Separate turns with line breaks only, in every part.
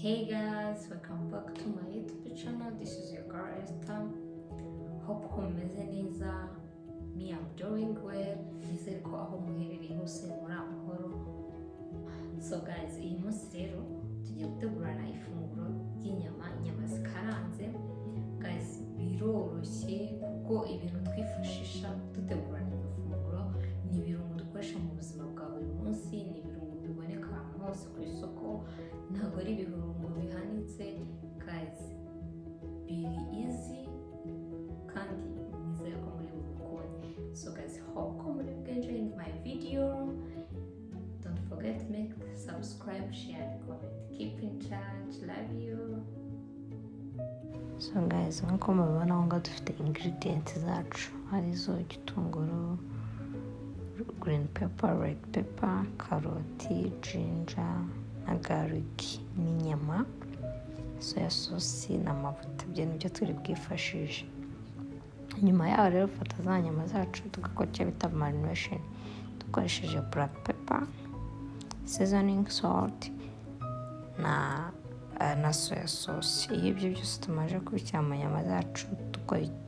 Hey guys, welcome back to my YouTube channel. This is your girl Esther. Hope mumeze neza. Me, I'm doing well. Nizere ko aho muherereye hose muri amahoro. So guys, iyi munsi rero tugiye gutegurana ifunguro ry'inyama, inyama zikaranze. Guys, biroroshye kuko ibintu twifashisha dutegurana ifunguro ni ibirungo dukoresha mu buzima bwa buri munsi, ni ibirungo biboneka ahantu hose ku isoko, ntabwo ari ibirungo bihanitse. Guys, biri easy kandi nizere ko muri bubikunde. So guys, hope ko muri enjoying my video. Don't forget to make subscribe, share and comment. Keep in touch. Love you. So guys, nkuko mubibona aho ngaho dufite ingredients zacu arizo igitunguru, green pepper, red pepper, karoti, ginger na garlic n'inyama, soya sauce n'amavuta. Ibyo nibyo turi bwifashishe. Nyuma yaho rero fata za nyama zacu tugakora icyo bita marination dukoresheje black pepper, seasoning salt na soya sauce. Iyo ibyo byose tumaze kubishyira mu nyama zacu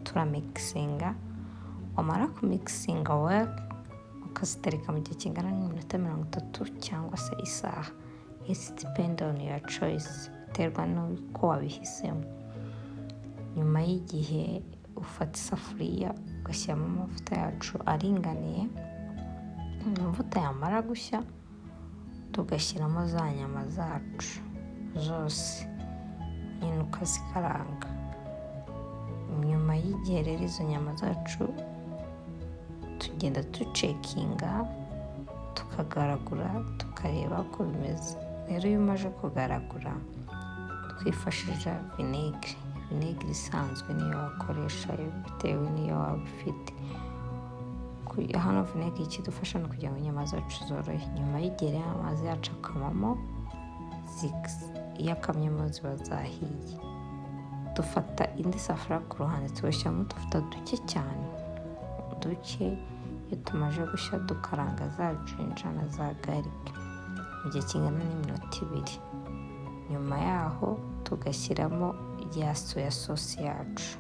turamixinga. Wamara kumixinga well ukazitereka mu gihe kingana n'iminota 30 cyangwa se isaha. It depends on your choice, biterwa n'uko wabihisemo. Nyuma y'igihe ufata isafuriya ugashyiramo amavuta yacu aringaniye. Amavuta yamara gushya tugashyiramo za nyama zacu zose nyine ukazikaranga. Nyuma y'igihe rero izo nyama zacu tugenda ducekinga, tukagaragura, tukareba ko bimeze. Rero iyo umaze kugaragura twifashisha vinegere isanzwe niyo wakoresha bitewe n'iyo waba ufite. Hano vinegere ikidufasha no kugira ngo inyama zacu zorohe. Nyuma y'igihe rero amazi yacu akamamo, iyo akamyemo ziba zahiye. Dufata indi safuriya ku ruhande tugashyiramo utuvuta duke cyane, duke. Iyo tumaze gushya dukaranga za ginger na za garlic mu gihe kingana n'iminota 2. Nyuma yaho tugashyiramo ya soya sauce yacu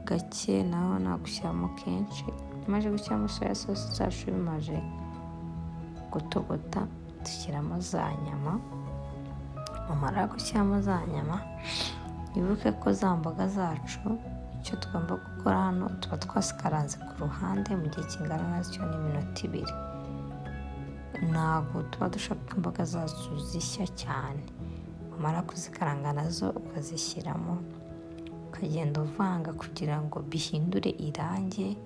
gake, naho nagushyiramo kenshi. Tumaze gushyiramo soya sauce zacu bimaze gutogota, dushyiramo za nyama. Umara gushyiramo za nyama, wibuke ko za mboga zacu icyo tugomba gukora hano tuba twasikaranze ku ruhande mu gihe kingana nacyo n'iminota 2. Ntabwo tuba dushaka imboga zacu zishya cyane. Umara kuzikaranga nazo ukazishyiramo, ukagenda uvanga kugira ngo bihindure irangi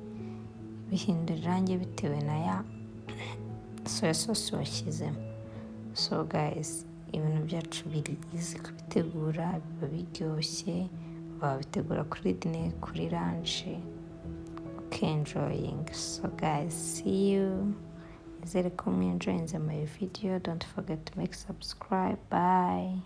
bitewe na ya soya sauce washyizemo. So guys, ibintu byacu biri easy kubitegura, biba biryoshye. Babitegura kuri dinner, kuri lunch, enjoying. So guys, see you. Nizere ko mwenjoyinze my video. Don't forget to make subscribe. Bye.